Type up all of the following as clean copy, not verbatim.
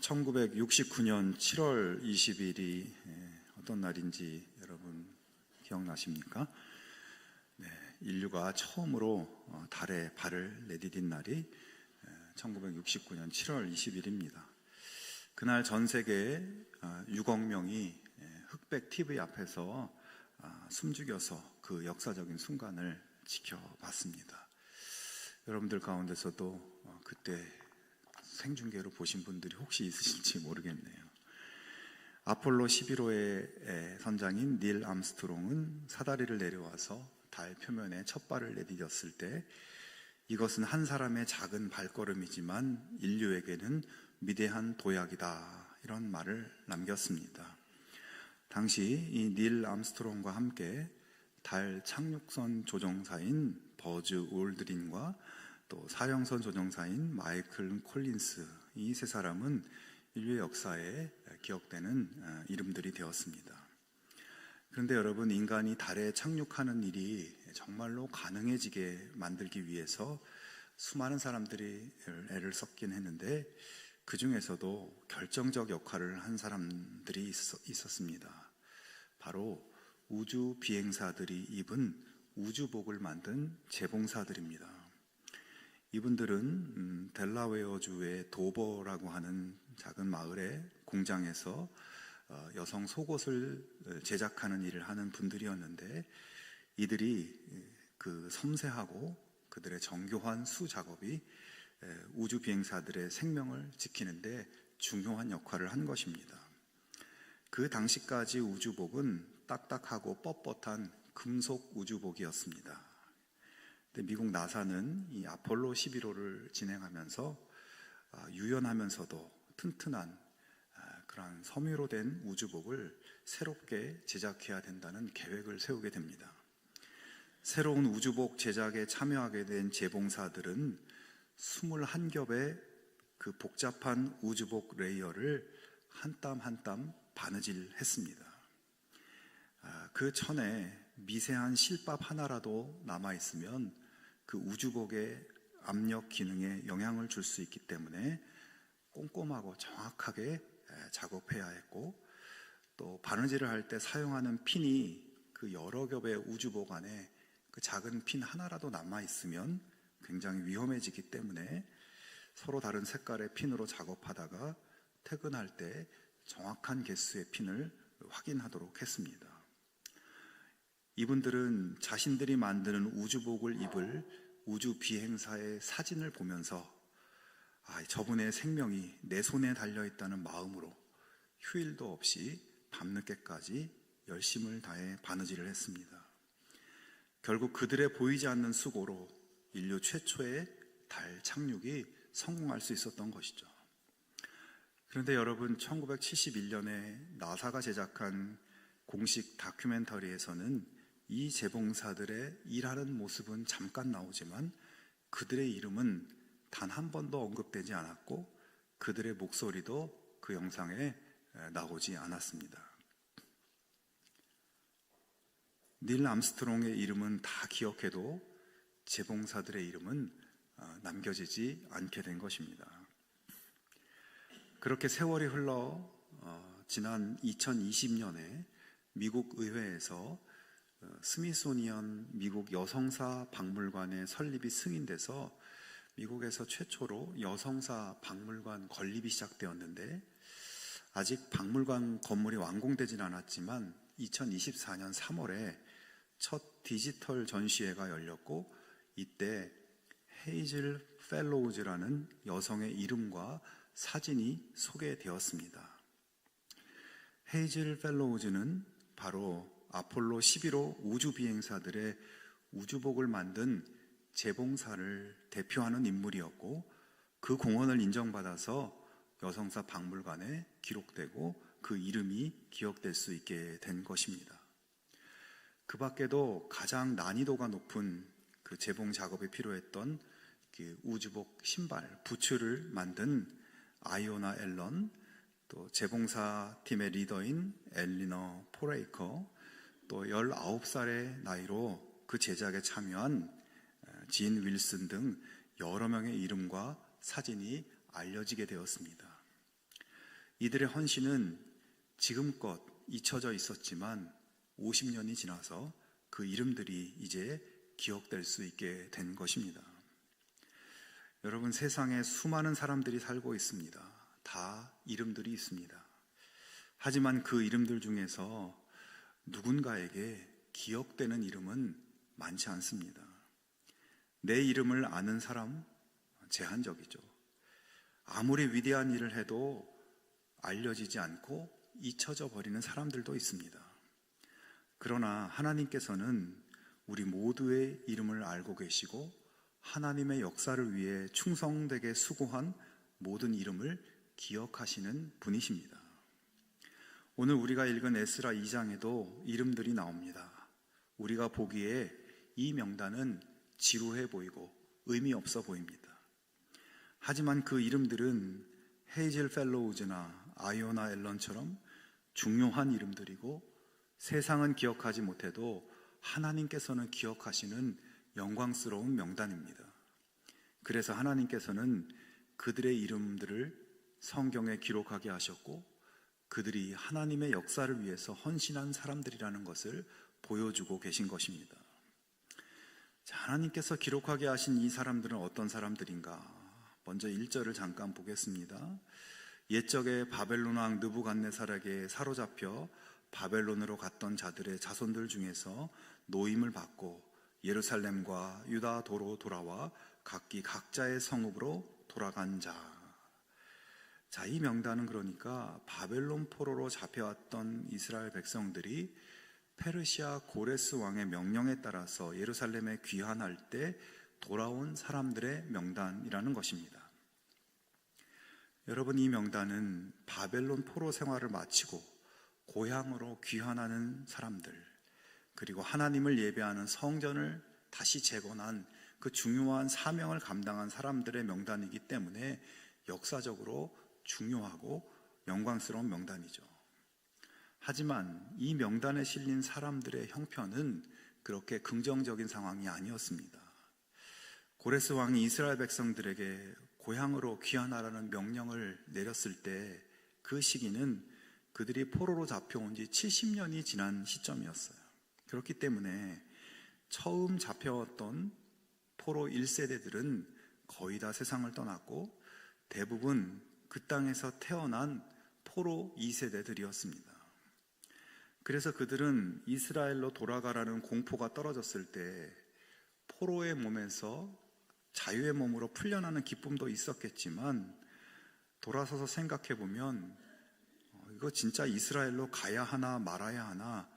1969년 7월 20일이 어떤 날인지 여러분 기억나십니까? 네, 인류가 처음으로 달에 발을 내디딘 날이 1969년 7월 20일입니다. 그날 전 세계 6억 명이 흑백 TV 앞에서 숨죽여서 그 역사적인 순간을 지켜봤습니다. 여러분들 가운데서도 그때 생중계로 보신 분들이 혹시 있으실지 모르겠네요. 아폴로 11호의 선장인 닐 암스트롱은 사다리를 내려와서 달 표면에 첫 발을 내디뎠을 때 이것은 한 사람의 작은 발걸음이지만 인류에게는 위대한 도약이다, 이런 말을 남겼습니다. 당시 이 닐 암스트롱과 함께 달 착륙선 조종사인 버즈 올드린과 또 사령선 조종사인 마이클 콜린스, 이 세 사람은 인류의 역사에 기억되는 이름들이 되었습니다. 그런데 여러분, 인간이 달에 착륙하는 일이 정말로 가능해지게 만들기 위해서 수많은 사람들이 애를 썼긴 했는데 그 중에서도 결정적 역할을 한 사람들이 있었습니다. 바로 우주 비행사들이 입은 우주복을 만든 재봉사들입니다. 이분들은 델라웨어주의 도버라고 하는 작은 마을의 공장에서 여성 속옷을 제작하는 일을 하는 분들이었는데, 이들이 그 섬세하고 그들의 정교한 수작업이 우주 비행사들의 생명을 지키는데 중요한 역할을 한 것입니다. 그 당시까지 우주복은 딱딱하고 뻣뻣한 금속 우주복이었습니다. 미국 나사는 이 아폴로 11호를 진행하면서 유연하면서도 튼튼한 그런 섬유로 된 우주복을 새롭게 제작해야 된다는 계획을 세우게 됩니다. 새로운 우주복 제작에 참여하게 된 재봉사들은 21겹의 그 복잡한 우주복 레이어를 한 땀 한 땀 바느질했습니다. 그 천에 미세한 실밥 하나라도 남아있으면 그 우주복의 압력 기능에 영향을 줄 수 있기 때문에 꼼꼼하고 정확하게 작업해야 했고, 또 바느질을 할 때 사용하는 핀이 그 여러 겹의 우주복 안에 그 작은 핀 하나라도 남아있으면 굉장히 위험해지기 때문에 서로 다른 색깔의 핀으로 작업하다가 퇴근할 때 정확한 개수의 핀을 확인하도록 했습니다. 이분들은 자신들이 만드는 우주복을 입을 우주 비행사의 사진을 보면서 저분의 생명이 내 손에 달려있다는 마음으로 휴일도 없이 밤늦게까지 열심을 다해 바느질을 했습니다. 결국 그들의 보이지 않는 수고로 인류 최초의 달 착륙이 성공할 수 있었던 것이죠. 그런데 여러분, 1971년에 나사가 제작한 공식 다큐멘터리에서는 이 재봉사들의 일하는 모습은 잠깐 나오지만 그들의 이름은 단 한 번도 언급되지 않았고 그들의 목소리도 그 영상에 나오지 않았습니다. 닐 암스트롱의 이름은 다 기억해도 재봉사들의 이름은 남겨지지 않게 된 것입니다. 그렇게 세월이 흘러 지난 2020년에 미국 의회에서 스미소니언 미국 여성사 박물관의 설립이 승인돼서 미국에서 최초로 여성사 박물관 건립이 시작되었는데, 아직 박물관 건물이 완공되진 않았지만 2024년 3월에 첫 디지털 전시회가 열렸고, 이때 헤이즐 펠로우즈라는 여성의 이름과 사진이 소개되었습니다. 헤이즐 펠로우즈는 바로 아폴로 11호 우주 비행사들의 우주복을 만든 재봉사를 대표하는 인물이었고, 그 공헌을 인정받아서 여성사 박물관에 기록되고 그 이름이 기억될 수 있게 된 것입니다. 그 밖에도 가장 난이도가 높은 그 재봉 작업에 필요했던 그 우주복 신발, 부츠를 만든 아이오나 앨런, 또 재봉사 팀의 리더인 엘리너 포레이커, 또 19살의 나이로 그 제작에 참여한 진 윌슨 등 여러 명의 이름과 사진이 알려지게 되었습니다. 이들의 헌신은 지금껏 잊혀져 있었지만 50년이 지나서 그 이름들이 이제 기억될 수 있게 된 것입니다. 여러분, 세상에 수많은 사람들이 살고 있습니다. 다 이름들이 있습니다. 하지만 그 이름들 중에서 누군가에게 기억되는 이름은 많지 않습니다. 내 이름을 아는 사람 제한적이죠. 아무리 위대한 일을 해도 알려지지 않고 잊혀져 버리는 사람들도 있습니다. 그러나 하나님께서는 우리 모두의 이름을 알고 계시고 하나님의 역사를 위해 충성되게 수고한 모든 이름을 기억하시는 분이십니다. 오늘 우리가 읽은 에스라 2장에도 이름들이 나옵니다. 우리가 보기에 이 명단은 지루해 보이고 의미 없어 보입니다. 하지만 그 이름들은 헤이즐 펠로우즈나 아이오나 앨런처럼 중요한 이름들이고 세상은 기억하지 못해도 하나님께서는 기억하시는 영광스러운 명단입니다. 그래서 하나님께서는 그들의 이름들을 성경에 기록하게 하셨고 그들이 하나님의 역사를 위해서 헌신한 사람들이라는 것을 보여주고 계신 것입니다. 자, 하나님께서 기록하게 하신 이 사람들은 어떤 사람들인가? 먼저 1절을 잠깐 보겠습니다. 옛적에 바벨론 왕 느부갓네살에게 사로잡혀 바벨론으로 갔던 자들의 자손들 중에서 노임을 받고 예루살렘과 유다도로 돌아와 각기 각자의 성읍으로 돌아간 자. 자, 이 명단은 그러니까 바벨론 포로로 잡혀왔던 이스라엘 백성들이 페르시아 고레스 왕의 명령에 따라서 예루살렘에 귀환할 때 돌아온 사람들의 명단이라는 것입니다. 여러분, 이 명단은 바벨론 포로 생활을 마치고 고향으로 귀환하는 사람들, 그리고 하나님을 예배하는 성전을 다시 재건한 그 중요한 사명을 감당한 사람들의 명단이기 때문에 역사적으로 중요하고 영광스러운 명단이죠. 하지만 이 명단에 실린 사람들의 형편은 그렇게 긍정적인 상황이 아니었습니다. 고레스 왕이 이스라엘 백성들에게 고향으로 귀환하라는 명령을 내렸을 때 그 시기는 그들이 포로로 잡혀온 지 70년이 지난 시점이었어요. 그렇기 때문에 처음 잡혀왔던 포로 1세대들은 거의 다 세상을 떠났고 대부분 그 땅에서 태어난 포로 2세대들이었습니다. 그래서 그들은 이스라엘로 돌아가라는 공포가 떨어졌을 때 포로의 몸에서 자유의 몸으로 풀려나는 기쁨도 있었겠지만 돌아서서 생각해보면 이거 진짜 이스라엘로 가야 하나 말아야 하나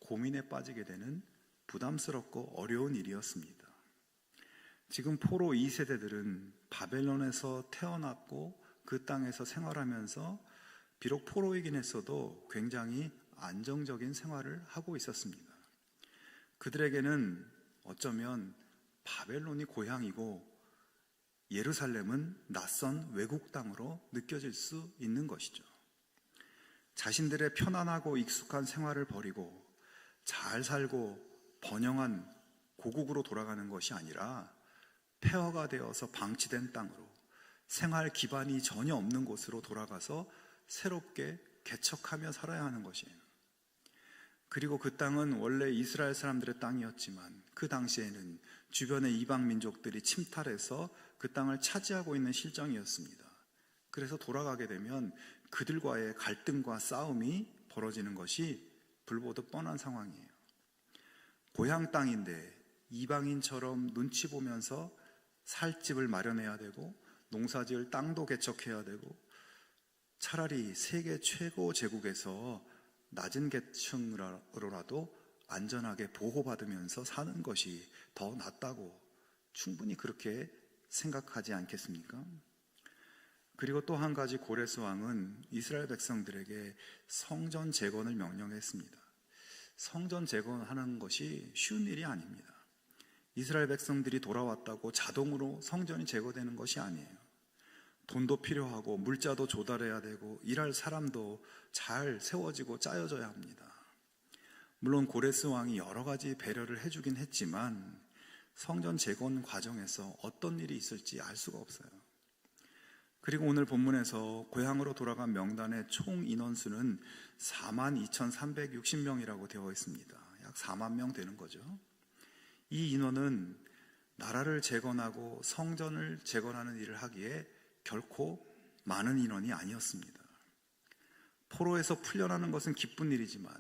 고민에 빠지게 되는 부담스럽고 어려운 일이었습니다. 지금 포로 2세대들은 바벨론에서 태어났고 그 땅에서 생활하면서 비록 포로이긴 했어도 굉장히 안정적인 생활을 하고 있었습니다. 그들에게는 어쩌면 바벨론이 고향이고 예루살렘은 낯선 외국 땅으로 느껴질 수 있는 것이죠. 자신들의 편안하고 익숙한 생활을 버리고 잘 살고 번영한 고국으로 돌아가는 것이 아니라 폐허가 되어서 방치된 땅으로 생활 기반이 전혀 없는 곳으로 돌아가서 새롭게 개척하며 살아야 하는 것이에요. 그리고 그 땅은 원래 이스라엘 사람들의 땅이었지만 그 당시에는 주변의 이방 민족들이 침탈해서 그 땅을 차지하고 있는 실정이었습니다. 그래서 돌아가게 되면 그들과의 갈등과 싸움이 벌어지는 것이 불보듯 뻔한 상황이에요. 고향 땅인데 이방인처럼 눈치 보면서 살 집을 마련해야 되고 농사지을 땅도 개척해야 되고 차라리 세계 최고 제국에서 낮은 계층으로라도 안전하게 보호받으면서 사는 것이 더 낫다고 충분히 그렇게 생각하지 않겠습니까? 그리고 또 한 가지 고레스 왕은 이스라엘 백성들에게 성전 재건을 명령했습니다. 성전 재건하는 것이 쉬운 일이 아닙니다. 이스라엘 백성들이 돌아왔다고 자동으로 성전이 재건되는 것이 아니에요. 돈도 필요하고 물자도 조달해야 되고 일할 사람도 잘 세워지고 짜여져야 합니다. 물론 고레스 왕이 여러 가지 배려를 해주긴 했지만 성전 재건 과정에서 어떤 일이 있을지 알 수가 없어요. 그리고 오늘 본문에서 고향으로 돌아간 명단의 총 인원수는 42,360명이라고 되어 있습니다. 약 4만 명 되는 거죠. 이 인원은 나라를 재건하고 성전을 재건하는 일을 하기에 결코 많은 인원이 아니었습니다. 포로에서 풀려나는 것은 기쁜 일이지만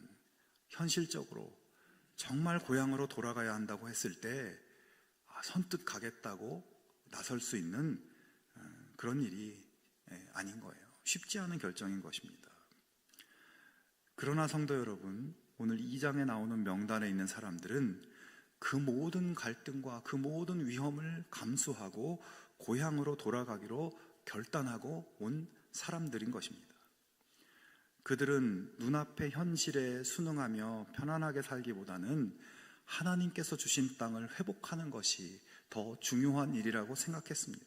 현실적으로 정말 고향으로 돌아가야 한다고 했을 때 선뜻 가겠다고 나설 수 있는 그런 일이 아닌 거예요. 쉽지 않은 결정인 것입니다. 그러나 성도 여러분, 오늘 2장에 나오는 명단에 있는 사람들은 그 모든 갈등과 그 모든 위험을 감수하고 고향으로 돌아가기로 결단하고 온 사람들인 것입니다. 그들은 눈앞의 현실에 순응하며 편안하게 살기보다는 하나님께서 주신 땅을 회복하는 것이 더 중요한 일이라고 생각했습니다.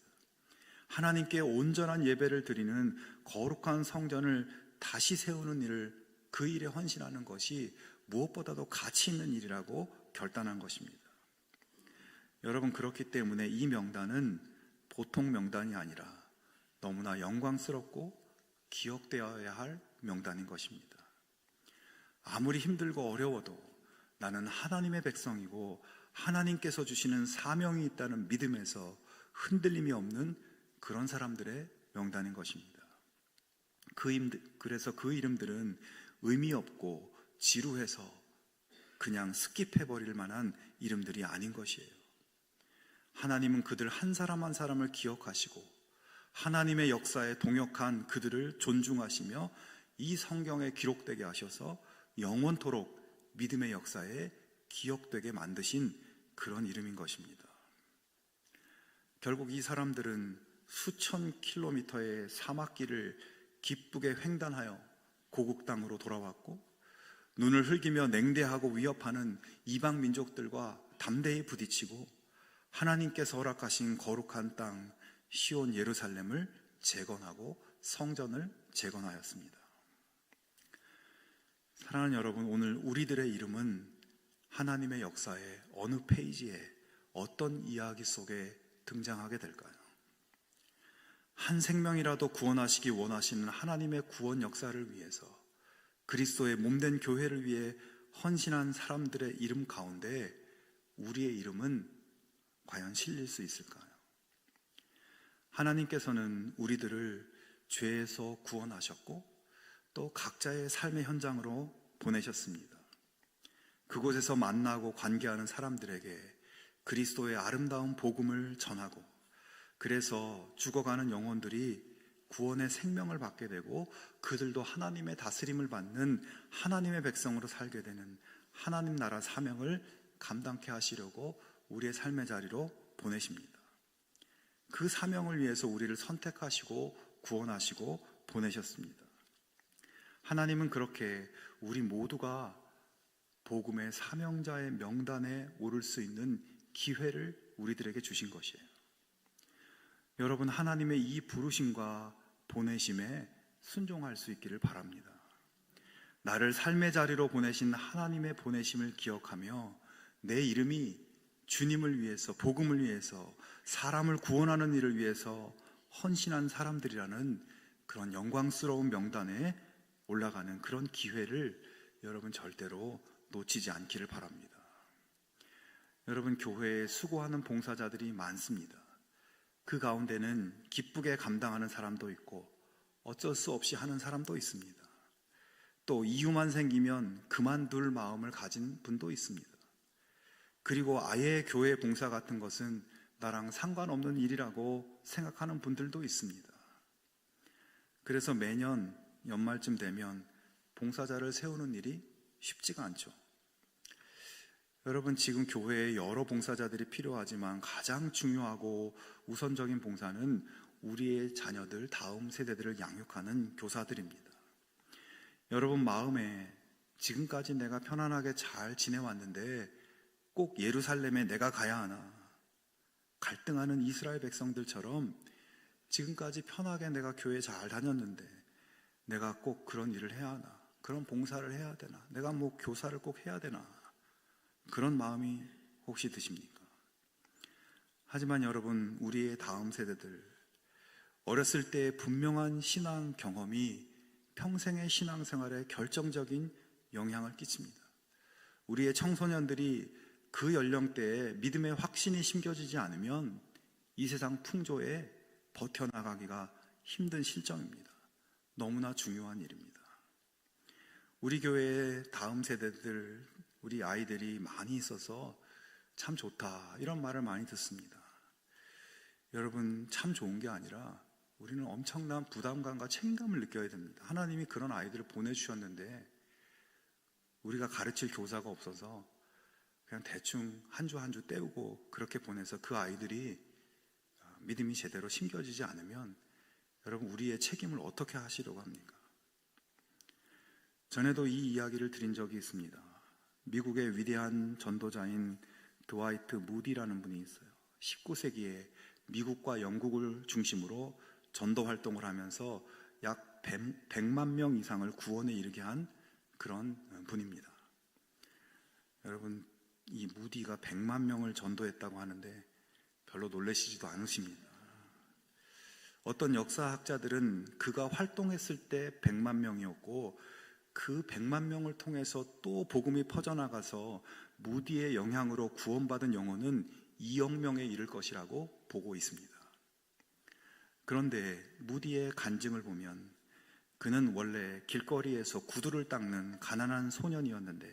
하나님께 온전한 예배를 드리는 거룩한 성전을 다시 세우는 일을, 그 일에 헌신하는 것이 무엇보다도 가치 있는 일이라고 결단한 것입니다. 여러분, 그렇기 때문에 이 명단은 보통 명단이 아니라 너무나 영광스럽고 기억되어야 할 명단인 것입니다. 아무리 힘들고 어려워도 나는 하나님의 백성이고 하나님께서 주시는 사명이 있다는 믿음에서 흔들림이 없는 그런 사람들의 명단인 것입니다. 그래서 그 이름들은 의미 없고 지루해서 그냥 스킵해버릴 만한 이름들이 아닌 것이에요. 하나님은 그들 한 사람 한 사람을 기억하시고 하나님의 역사에 동역한 그들을 존중하시며 이 성경에 기록되게 하셔서 영원토록 믿음의 역사에 기억되게 만드신 그런 이름인 것입니다. 결국 이 사람들은 수천 킬로미터의 사막길을 기쁘게 횡단하여 고국 땅으로 돌아왔고, 눈을 흘기며 냉대하고 위협하는 이방 민족들과 담대히 부딪히고 하나님께서 허락하신 거룩한 땅 시온 예루살렘을 재건하고 성전을 재건하였습니다. 사랑하는 여러분, 오늘 우리들의 이름은 하나님의 역사의 어느 페이지에 어떤 이야기 속에 등장하게 될까요? 한 생명이라도 구원하시기 원하시는 하나님의 구원 역사를 위해서 그리스도의 몸된 교회를 위해 헌신한 사람들의 이름 가운데 우리의 이름은 과연 실릴 수 있을까요? 하나님께서는 우리들을 죄에서 구원하셨고 또 각자의 삶의 현장으로 보내셨습니다. 그곳에서 만나고 관계하는 사람들에게 그리스도의 아름다운 복음을 전하고, 그래서 죽어가는 영혼들이 구원의 생명을 받게 되고 그들도 하나님의 다스림을 받는 하나님의 백성으로 살게 되는 하나님 나라 사명을 감당케 하시려고 우리의 삶의 자리로 보내십니다. 그 사명을 위해서 우리를 선택하시고 구원하시고 보내셨습니다. 하나님은 그렇게 우리 모두가 복음의 사명자의 명단에 오를 수 있는 기회를 우리들에게 주신 것이에요. 여러분, 하나님의 이 부르심과 보내심에 순종할 수 있기를 바랍니다. 나를 삶의 자리로 보내신 하나님의 보내심을 기억하며 내 이름이 주님을 위해서, 복음을 위해서, 사람을 구원하는 일을 위해서 헌신한 사람들이라는 그런 영광스러운 명단에 올라가는 그런 기회를 여러분 절대로 놓치지 않기를 바랍니다. 여러분, 교회에 수고하는 봉사자들이 많습니다. 그 가운데는 기쁘게 감당하는 사람도 있고 어쩔 수 없이 하는 사람도 있습니다. 또 이유만 생기면 그만둘 마음을 가진 분도 있습니다. 그리고 아예 교회 봉사 같은 것은 나랑 상관없는 일이라고 생각하는 분들도 있습니다. 그래서 매년 연말쯤 되면 봉사자를 세우는 일이 쉽지가 않죠. 여러분, 지금 교회에 여러 봉사자들이 필요하지만 가장 중요하고 우선적인 봉사는 우리의 자녀들, 다음 세대들을 양육하는 교사들입니다. 여러분 마음에 지금까지 내가 편안하게 잘 지내왔는데 꼭 예루살렘에 내가 가야 하나, 갈등하는 이스라엘 백성들처럼 지금까지 편하게 내가 교회 잘 다녔는데 내가 꼭 그런 일을 해야 하나, 그런 봉사를 해야 되나, 내가 뭐 교사를 꼭 해야 되나, 그런 마음이 혹시 드십니까? 하지만 여러분, 우리의 다음 세대들, 어렸을 때의 분명한 신앙 경험이 평생의 신앙생활에 결정적인 영향을 끼칩니다. 우리의 청소년들이 그 연령대에 믿음의 확신이 심겨지지 않으면 이 세상 풍조에 버텨나가기가 힘든 실정입니다. 너무나 중요한 일입니다. 우리 교회에 다음 세대들, 우리 아이들이 많이 있어서 참 좋다, 이런 말을 많이 듣습니다. 여러분, 참 좋은 게 아니라 우리는 엄청난 부담감과 책임감을 느껴야 됩니다. 하나님이 그런 아이들을 보내주셨는데 우리가 가르칠 교사가 없어서 그냥 대충 한 주 한 주 때우고 그렇게 보내서 그 아이들이 믿음이 제대로 심겨지지 않으면 여러분, 우리의 책임을 어떻게 하시려고 합니까? 전에도 이 이야기를 드린 적이 있습니다. 미국의 위대한 전도자인 드와이트 무디라는 분이 있어요. 19세기에 미국과 영국을 중심으로 전도 활동을 하면서 약 100만 명 이상을 구원에 이르게 한 그런 분입니다. 여러분, 이 무디가 100만 명을 전도했다고 하는데 별로 놀라시지도 않으십니다. 어떤 역사학자들은 그가 활동했을 때 100만 명이었고 그 100만 명을 통해서 또 복음이 퍼져나가서 무디의 영향으로 구원받은 영혼은 2억 명에 이를 것이라고 보고 있습니다. 그런데 무디의 간증을 보면 그는 원래 길거리에서 구두를 닦는 가난한 소년이었는데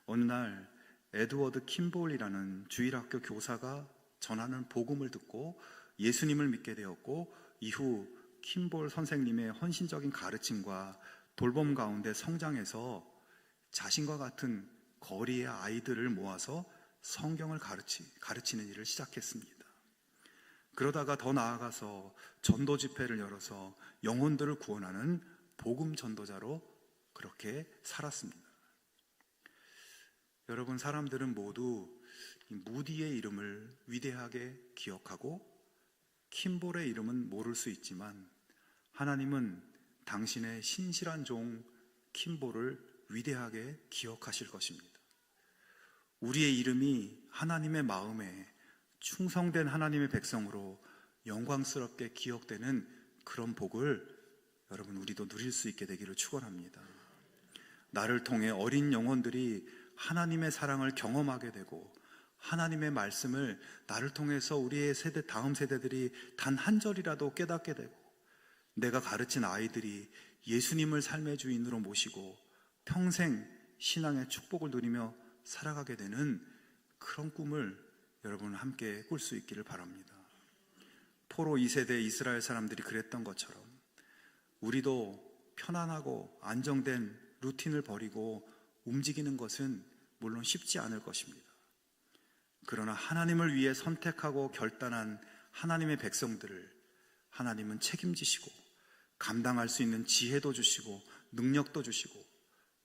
어느 날 에드워드 킴볼이라는 주일학교 교사가 전하는 복음을 듣고 예수님을 믿게 되었고, 이후 킴볼 선생님의 헌신적인 가르침과 돌봄 가운데 성장해서 자신과 같은 거리의 아이들을 모아서 성경을 가르치는 일을 시작했습니다. 그러다가 더 나아가서 전도 집회를 열어서 영혼들을 구원하는 복음 전도자로 그렇게 살았습니다. 여러분, 사람들은 모두 무디의 이름을 위대하게 기억하고 킴볼의 이름은 모를 수 있지만 하나님은 당신의 신실한 종 킴볼을 위대하게 기억하실 것입니다. 우리의 이름이 하나님의 마음에 충성된 하나님의 백성으로 영광스럽게 기억되는 그런 복을 여러분, 우리도 누릴 수 있게 되기를 축원합니다. 나를 통해 어린 영혼들이 하나님의 사랑을 경험하게 되고 하나님의 말씀을 나를 통해서 우리의 세대, 다음 세대들이 단 한 절이라도 깨닫게 되고 내가 가르친 아이들이 예수님을 삶의 주인으로 모시고 평생 신앙의 축복을 누리며 살아가게 되는 그런 꿈을 여러분 함께 꿀 수 있기를 바랍니다. 포로 2세대 이스라엘 사람들이 그랬던 것처럼 우리도 편안하고 안정된 루틴을 버리고 움직이는 것은 물론 쉽지 않을 것입니다. 그러나 하나님을 위해 선택하고 결단한 하나님의 백성들을 하나님은 책임지시고 감당할 수 있는 지혜도 주시고 능력도 주시고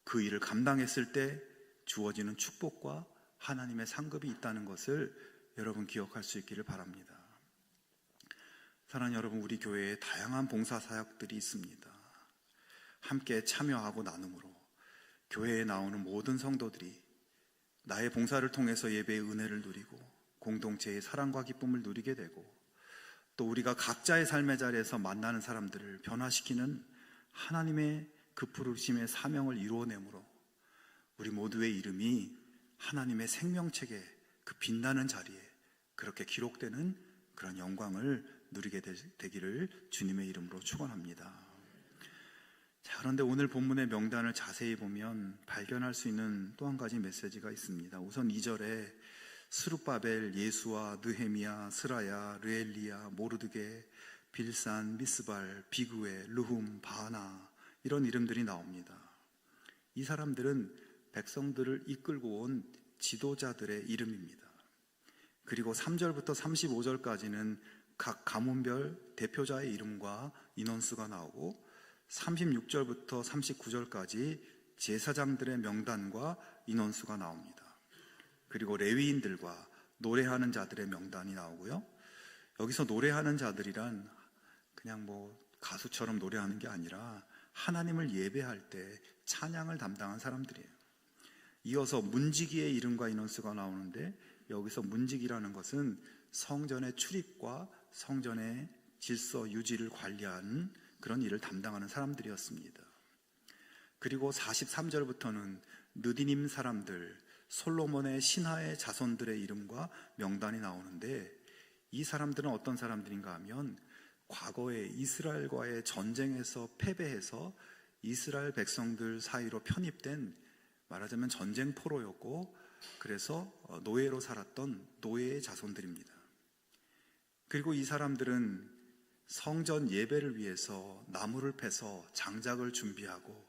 그 일을 감당했을 때 주어지는 축복과 하나님의 상급이 있다는 것을 여러분 기억할 수 있기를 바랍니다. 사랑하는 여러분, 우리 교회에 다양한 봉사 사역들이 있습니다. 함께 참여하고 나눔으로 교회에 나오는 모든 성도들이 나의 봉사를 통해서 예배의 은혜를 누리고 공동체의 사랑과 기쁨을 누리게 되고 또 우리가 각자의 삶의 자리에서 만나는 사람들을 변화시키는 하나님의 그 부르심의 사명을 이루어내므로 우리 모두의 이름이 하나님의 생명책에 그 빛나는 자리에 그렇게 기록되는 그런 영광을 누리게 되기를 주님의 이름으로 축원합니다. 자, 그런데 오늘 본문의 명단을 자세히 보면 발견할 수 있는 또 한 가지 메시지가 있습니다. 우선 2절에 스룹바벨, 예수아, 느헤미야, 스라야, 르엘리야, 모르드게, 빌산, 미스발, 비그웨, 르훔, 바하나 이런 이름들이 나옵니다. 이 사람들은 백성들을 이끌고 온 지도자들의 이름입니다. 그리고 3절부터 35절까지는 각 가문별 대표자의 이름과 인원수가 나오고 36절부터 39절까지 제사장들의 명단과 인원수가 나옵니다. 그리고 레위인들과 노래하는 자들의 명단이 나오고요. 여기서 노래하는 자들이란 그냥 가수처럼 노래하는 게 아니라 하나님을 예배할 때 찬양을 담당한 사람들이에요. 이어서 문지기의 이름과 인원수가 나오는데 여기서 문지기라는 것은 성전의 출입과 성전의 질서 유지를 관리하는 그런 일을 담당하는 사람들이었습니다. 그리고 43절부터는 느디님 사람들, 솔로몬의 신하의 자손들의 이름과 명단이 나오는데, 이 사람들은 어떤 사람들인가 하면 과거에 이스라엘과의 전쟁에서 패배해서 이스라엘 백성들 사이로 편입된, 말하자면 전쟁 포로였고, 그래서 노예로 살았던 노예의 자손들입니다. 그리고 이 사람들은 성전 예배를 위해서 나무를 패서 장작을 준비하고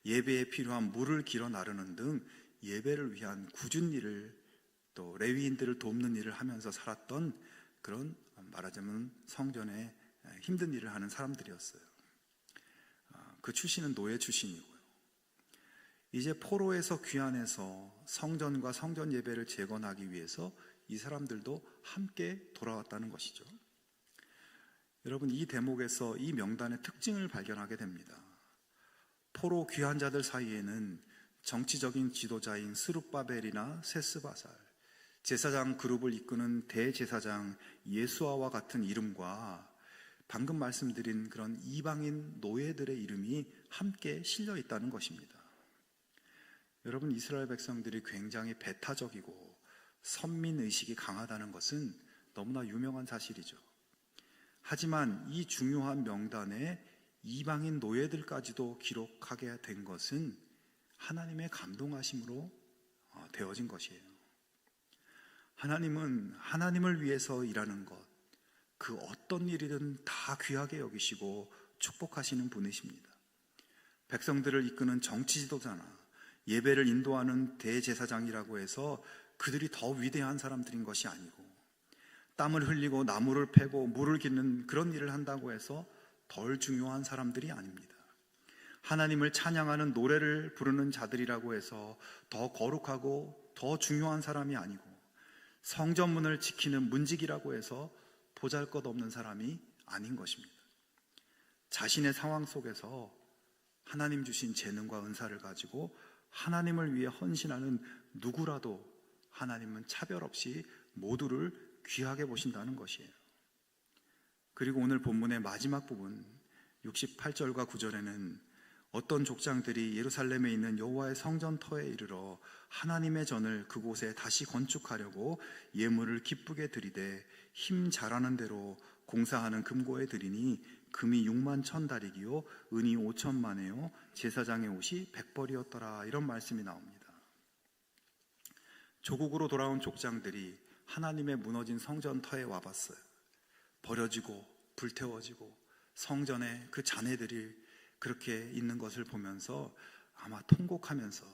예배에 필요한 물을 길어 나르는 등 예배를 위한 굳은 일을, 또 레위인들을 돕는 일을 하면서 살았던 그런, 말하자면 성전에 힘든 일을 하는 사람들이었어요. 그 출신은 노예 출신이고요. 이제 포로에서 귀환해서 성전과 성전 예배를 재건하기 위해서 이 사람들도 함께 돌아왔다는 것이죠. 여러분, 이 대목에서 이 명단의 특징을 발견하게 됩니다. 포로 귀환자들 사이에는 정치적인 지도자인 스룹바벨이나 세스바살, 제사장 그룹을 이끄는 대제사장 예수아와 같은 이름과 방금 말씀드린 그런 이방인 노예들의 이름이 함께 실려 있다는 것입니다. 여러분, 이스라엘 백성들이 굉장히 배타적이고 선민의식이 강하다는 것은 너무나 유명한 사실이죠. 하지만 이 중요한 명단에 이방인 노예들까지도 기록하게 된 것은 하나님의 감동하심으로 되어진 것이에요. 하나님은 하나님을 위해서 일하는 것, 그 어떤 일이든 다 귀하게 여기시고 축복하시는 분이십니다. 백성들을 이끄는 정치 지도자나 예배를 인도하는 대제사장이라고 해서 그들이 더 위대한 사람들인 것이 아니고, 땀을 흘리고 나무를 패고 물을 깃는 그런 일을 한다고 해서 덜 중요한 사람들이 아닙니다. 하나님을 찬양하는 노래를 부르는 자들이라고 해서 더 거룩하고 더 중요한 사람이 아니고, 성전문을 지키는 문직이라고 해서 보잘것없는 사람이 아닌 것입니다. 자신의 상황 속에서 하나님 주신 재능과 은사를 가지고 하나님을 위해 헌신하는 누구라도 하나님은 차별 없이 모두를 귀하게 보신다는 것이에요. 그리고 오늘 본문의 마지막 부분 68절과 9절에는 어떤 족장들이 예루살렘에 있는 여호와의 성전터에 이르러 하나님의 전을 그곳에 다시 건축하려고 예물을 기쁘게 드리되 힘 잘하는 대로 공사하는 금고에 드리니 금이 6만 1,000다리기요 은이 5천만에요 제사장의 옷이 100벌이었더라. 이런 말씀이 나옵니다. 조국으로 돌아온 족장들이 하나님의 무너진 성전터에 와봤어요. 버려지고 불태워지고 성전에 그 잔해들이 그렇게 있는 것을 보면서 아마 통곡하면서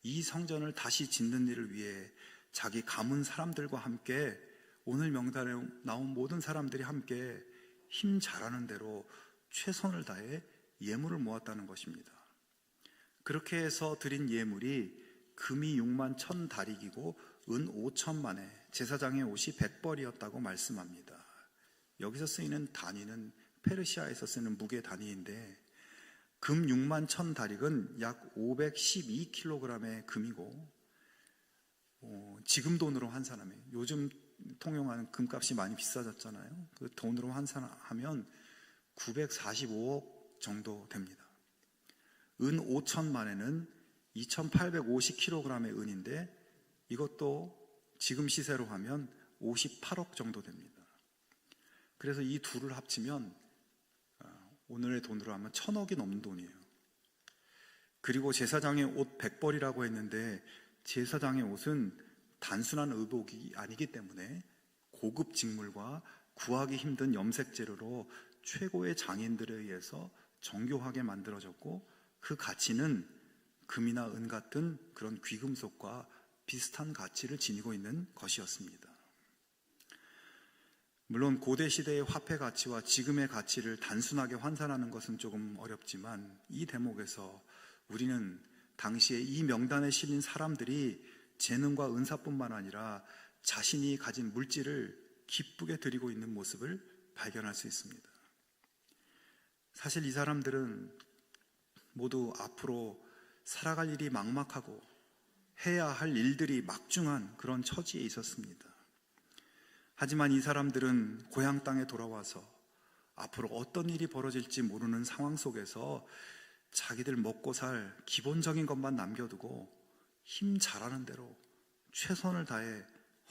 이 성전을 다시 짓는 일을 위해 자기 가문 사람들과 함께, 오늘 명단에 나온 모든 사람들이 함께 힘 잘하는 대로 최선을 다해 예물을 모았다는 것입니다. 그렇게 해서 드린 예물이 금이 6만 1,000다리기고 은 5천만에 제사장의 옷이 100벌이었다고 말씀합니다. 여기서 쓰이는 단위는 페르시아에서 쓰는 무게 단위인데, 금 6만 1,000다릭은 약 512kg의 금이고, 지금 돈으로 환산하면, 요즘 통용하는 금값이 많이 비싸졌잖아요. 그 돈으로 환산하면 945억 정도 됩니다. 은 5천만에는 2,850kg의 은인데, 이것도 지금 시세로 하면 58억 정도 됩니다. 그래서 이 둘을 합치면 오늘의 돈으로 하면 1,000억이 넘는 돈이에요. 그리고 제사장의 옷 100벌이라고 했는데, 제사장의 옷은 단순한 의복이 아니기 때문에 고급 직물과 구하기 힘든 염색 재료로 최고의 장인들에 의해서 정교하게 만들어졌고, 그 가치는 금이나 은 같은 그런 귀금속과 비슷한 가치를 지니고 있는 것이었습니다. 물론 고대 시대의 화폐 가치와 지금의 가치를 단순하게 환산하는 것은 조금 어렵지만, 이 대목에서 우리는 당시에 이 명단에 실린 사람들이 재능과 은사뿐만 아니라 자신이 가진 물질을 기쁘게 드리고 있는 모습을 발견할 수 있습니다. 사실 이 사람들은 모두 앞으로 살아갈 일이 막막하고 해야 할 일들이 막중한 그런 처지에 있었습니다. 하지만 이 사람들은 고향 땅에 돌아와서 앞으로 어떤 일이 벌어질지 모르는 상황 속에서 자기들 먹고 살 기본적인 것만 남겨두고 힘 잘하는 대로 최선을 다해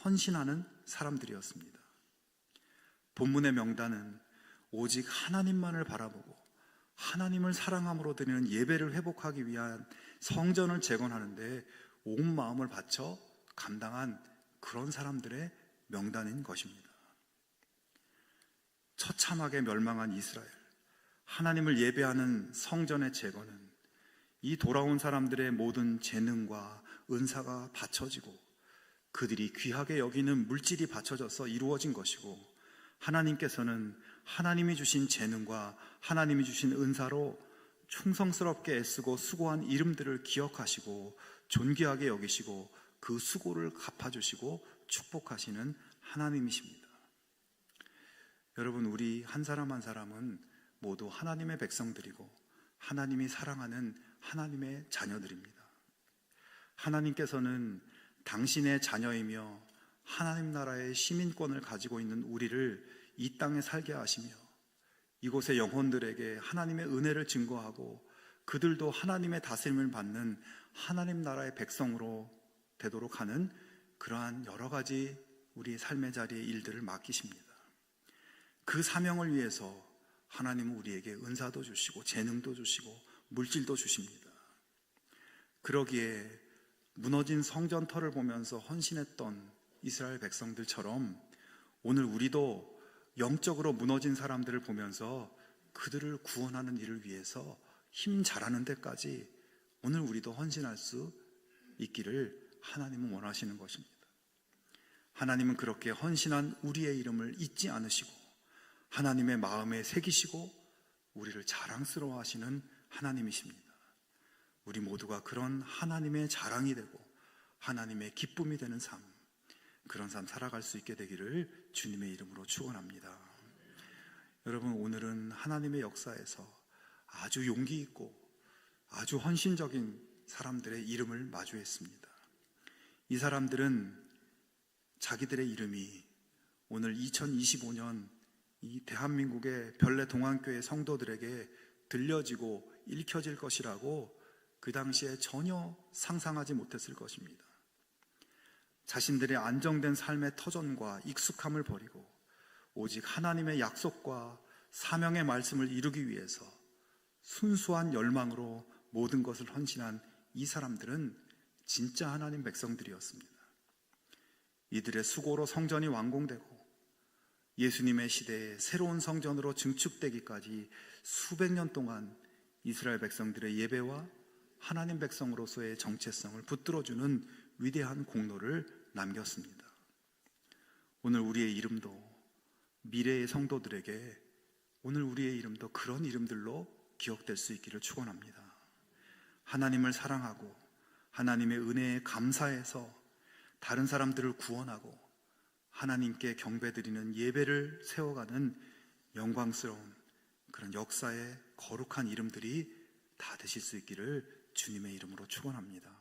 헌신하는 사람들이었습니다. 본문의 명단은 오직 하나님만을 바라보고 하나님을 사랑함으로 드리는 예배를 회복하기 위한 성전을 재건하는데 온 마음을 바쳐 감당한 그런 사람들의 명단인 것입니다. 처참하게 멸망한 이스라엘, 하나님을 예배하는 성전의 재건은 이 돌아온 사람들의 모든 재능과 은사가 바쳐지고 그들이 귀하게 여기는 물질이 바쳐져서 이루어진 것이고, 하나님께서는 하나님이 주신 재능과 하나님이 주신 은사로 충성스럽게 애쓰고 수고한 이름들을 기억하시고 존귀하게 여기시고 그 수고를 갚아주시고 축복하시는 하나님이십니다. 여러분, 우리 한 사람 한 사람은 모두 하나님의 백성들이고 하나님이 사랑하는 하나님의 자녀들입니다. 하나님께서는 당신의 자녀이며 하나님 나라의 시민권을 가지고 있는 우리를 이 땅에 살게 하시며 이곳의 영혼들에게 하나님의 은혜를 증거하고 그들도 하나님의 다스림을 받는 하나님 나라의 백성으로 되도록 하는 그러한 여러 가지 우리 삶의 자리의 일들을 맡기십니다. 그 사명을 위해서 하나님은 우리에게 은사도 주시고 재능도 주시고 물질도 주십니다. 그러기에 무너진 성전터를 보면서 헌신했던 이스라엘 백성들처럼 오늘 우리도 영적으로 무너진 사람들을 보면서 그들을 구원하는 일을 위해서 힘 잘하는 데까지 오늘 우리도 헌신할 수 있기를 하나님은 원하시는 것입니다. 하나님은 그렇게 헌신한 우리의 이름을 잊지 않으시고 하나님의 마음에 새기시고 우리를 자랑스러워 하시는 하나님이십니다. 우리 모두가 그런 하나님의 자랑이 되고 하나님의 기쁨이 되는 삶, 그런 삶 살아갈 수 있게 되기를 주님의 이름으로 축원합니다. 여러분, 오늘은 하나님의 역사에서 아주 용기 있고 아주 헌신적인 사람들의 이름을 마주했습니다. 이 사람들은 자기들의 이름이 오늘 2025년 이 대한민국의 별내 동안교회 성도들에게 들려지고 읽혀질 것이라고 그 당시에 전혀 상상하지 못했을 것입니다. 자신들의 안정된 삶의 터전과 익숙함을 버리고 오직 하나님의 약속과 사명의 말씀을 이루기 위해서 순수한 열망으로 모든 것을 헌신한 이 사람들은 진짜 하나님 백성들이었습니다. 이들의 수고로 성전이 완공되고 예수님의 시대에 새로운 성전으로 증축되기까지 수백 년 동안 이스라엘 백성들의 예배와 하나님 백성으로서의 정체성을 붙들어주는 위대한 공로를 남겼습니다. 오늘 우리의 이름도 미래의 성도들에게 오늘 우리의 이름도 그런 이름들로 기억될 수 있기를 축원합니다. 하나님을 사랑하고 하나님의 은혜에 감사해서 다른 사람들을 구원하고 하나님께 경배드리는 예배를 세워가는 영광스러운 그런 역사의 거룩한 이름들이 다 되실 수 있기를 주님의 이름으로 축원합니다.